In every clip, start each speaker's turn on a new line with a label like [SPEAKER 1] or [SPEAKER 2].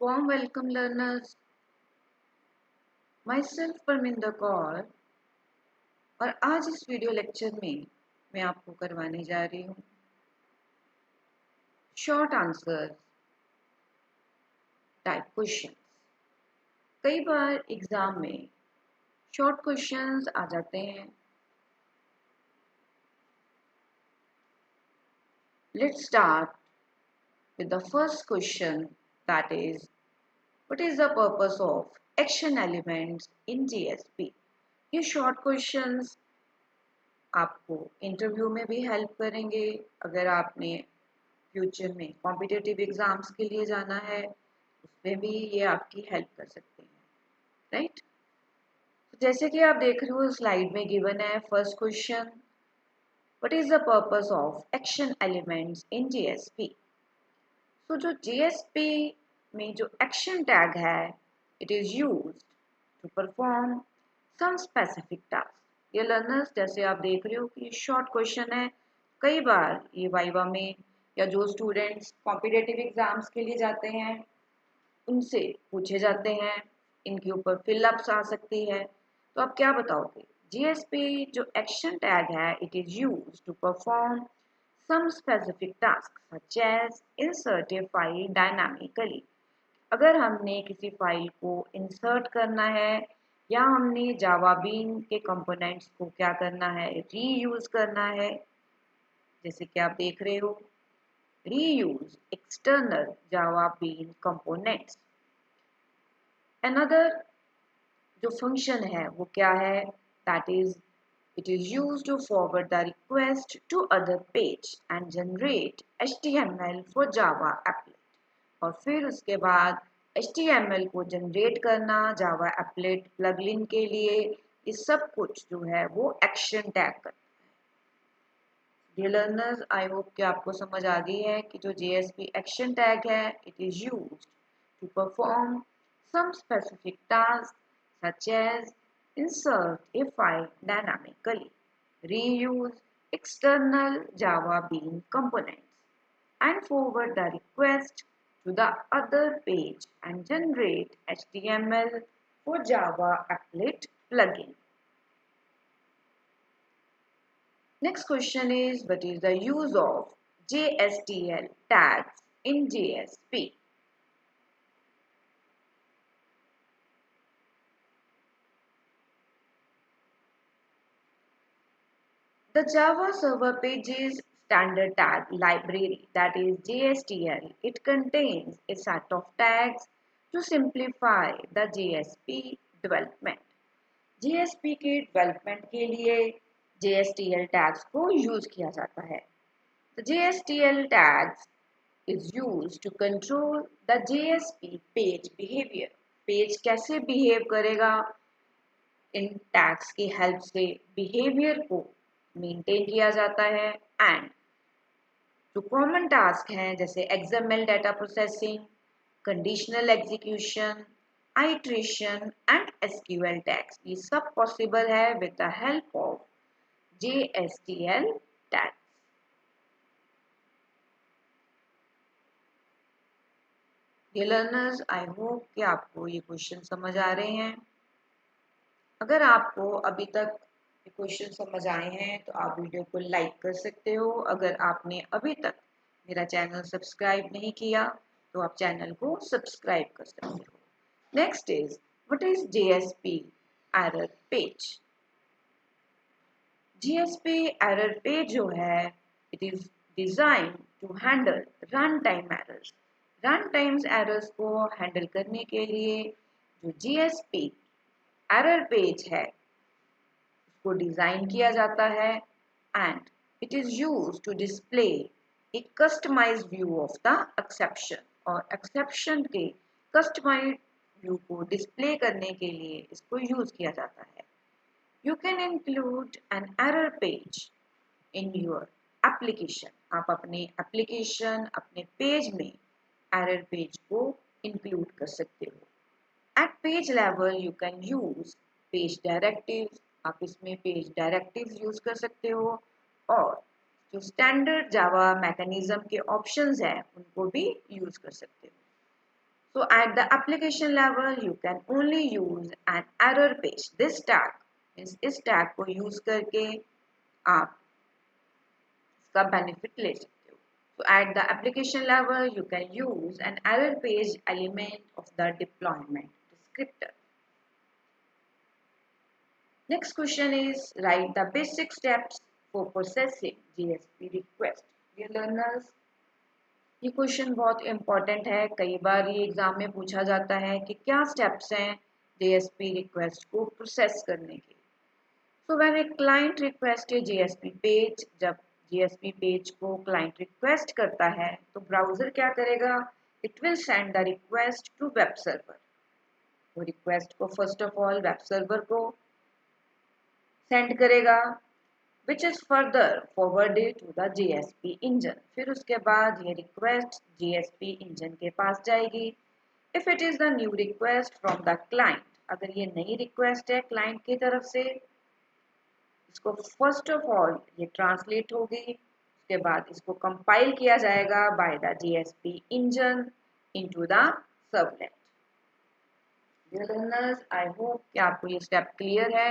[SPEAKER 1] Warm welcome learners. Myself Parminder Kaur और आज इस वीडियो लेक्चर में मैं आपको करवाने जा रही हूँ शॉर्ट आंसर टाइप क्वेश्चन। कई बार एग्जाम में शॉर्ट क्वेश्चंस आ जाते हैं। Let's start with the first question, that is what is the purpose of action elements in GSP. ये शॉर्ट क्वेश्चंस आपको इंटरव्यू में भी हेल्प करेंगे। अगर आपने फ्यूचर में कॉम्पिटिटिव एग्जाम्स के लिए जाना है उसमें भी ये आपकी हेल्प कर सकते हैं, राइट। तो जैसे कि आप देख रहे हो स्लाइड में गिवन है first question, what is the purpose of action elements in GSP. तो जो जीएसपी में जो एक्शन टैग है, it is used to perform some specific task. ये लर्नर्स जैसे आप देख रहे हो कि ये शॉर्ट क्वेश्चन है। कई बार ये वाइवा में या जो स्टूडेंट्स कॉम्पिटिटिव एग्जाम्स के लिए जाते हैं उनसे पूछे जाते हैं। इनके ऊपर फिलअप्स आ सकती है। तो आप क्या बताओगे? जीएसपी जो एक्शन टैग है, it is used to perform some specific tasks such as insert a file dynamically। अगर हमने किसी फाइल को इंसर्ट करना है या हमने जावा बीन के कंपोनेंट्स को क्या करना है, रीयूज करना है। जैसे कि आप देख रहे हो reuse external Java bean components. Another जो फंक्शन है वो क्या है, that is it is used to forward the request to other page and generate HTML for Java applet। और फिर उसके बाद HTML को जनरेट करना जावा एप्लेट प्लगइन के लिए, ये सब कुछ जो है वो एक्शन टैग करता है। डियर लर्नर्स, आई होप कि आपको समझ आ गई है कि जो JSP एक्शन टैग है, it is used to perform some specific tasks such as insert a file dynamically, reuse external Java Bean components, and forward the request to the other page and generate HTML for Java Applet plugin. Next question is, what is the use of JSTL tags in JSP? The Java Server Pages Standard Tag Library, that is JSTL, it contains a set of tags to simplify the JSP development। JSP के development के लिए JSTL tags को use किया जाता है। The JSTL tags is used to control the JSP page behavior। Page कैसे behave करेगा, इन tags की हेल्प से बिहेवियर को मेंटेन किया जाता है। एंड जो कॉमन टास्क हैं जैसे XML data processing, conditional execution, iteration and SQL tags, ये सब पॉसिबल है with the help of JSTL tags. ये लर्नर्स, आई होप कि आपको ये क्वेश्चन समझ आ रहे हैं। अगर आपको अभी तक क्वेश्चन समझ आए हैं तो आप वीडियो को लाइक कर सकते हो। अगर आपने अभी तक मेरा चैनल सब्सक्राइब नहीं किया तो आप चैनल को सब्सक्राइब कर सकते हो। Next is, what is JSP error page. JSP error page जो है, it is design to handle run time errors. Run times errors को हैंडल करने के लिए जो JSP एरर पेज है को डिजाइन किया जाता है। And it is used to display a customized view of the exception. और एक्सेप्शन के कस्टमाइज्ड व्यू को डिस्प्ले करने के लिए इसको यूज किया जाता है। You can include an error page in your application. आप अपने एप्लीकेशन, अपने पेज में एरर पेज को इंक्लूड कर सकते हो। At page level you can use page directives. आप इसमें पेज डायरेक्टिव्स यूज कर सकते हो और जो स्टैंडर्ड जावा मैकेनिज्म के ऑप्शंस हैं उनको भी यूज कर सकते हो। So at the application level, you can only use an error page. This tag means इस tag को use करके आप इसका benefit ले सकते हो. So at the application level, you can use an error page element of the deployment descriptor. Next question is write the basic steps for processing JSP request. Dear learners, ये question बहुत important है. कई बार ये exam में पूछा जाता है कि क्या स्टेप्स हैं JSP रिक्वेस्ट को प्रोसेस करने के. So when a client request a JSP page, जब JSP पेज को क्लाइंट रिक्वेस्ट करता है तो ब्राउजर क्या करेगा? It will send the request to web server. वो रिक्वेस्ट को first of all web server को सेंड करेगा, which is further forwarded to the JSP engine. फिर उसके बाद ये request JSP engine के पास जाएगी. If it is the new request from the client, अगर ये नई request है client की तरफ से, इसको first of all ये translate होगी, उसके बाद इसको compile किया जाएगा by the JSP engine into the servlet. Dear learners, I hope कि आपको ये step clear है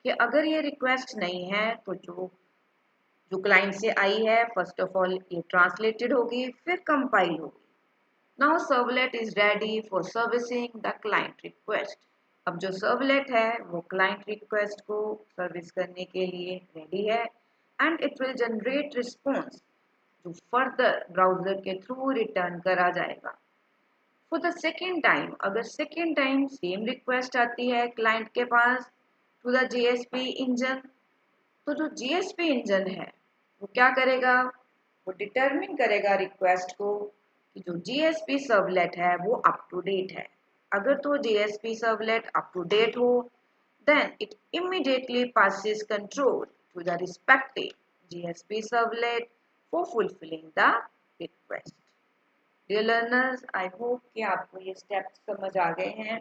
[SPEAKER 1] कि अगर ये request नहीं है तो जो क्लाइंट से आई है फर्स्ट ऑफ ऑल ये ट्रांसलेटेड होगी, फिर कंपाइल होगी. Now servlet is ready for servicing the client request. अब जो सर्वलेट है वो क्लाइंट रिक्वेस्ट को सर्विस करने के लिए रेडी है and it will generate response जो फर्दर ब्राउजर के थ्रू रिटर्न करा जाएगा. फॉर द सेकेंड टाइम, अगर सेकेंड टाइम सेम रिक्वेस्ट आती है क्लाइंट के पास टू द JSP इंजन, तो जो JSP इंजन है वो क्या करेगा? वो डिटरमिन करेगा रिक्वेस्ट को कि जो JSP सर्वलेट है वो अप टू डेट है. अगर तो JSP servlet up to date हो, then it immediately passes control to the respective JSP servlet for fulfilling the request. Dear learners, I hope कि आपको ये steps समझ आ गए हैं.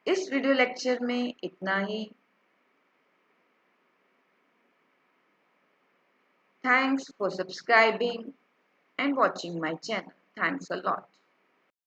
[SPEAKER 1] इस वीडियो लेक्चर में इतना ही. Thanks for subscribing and watching my channel. Thanks a lot.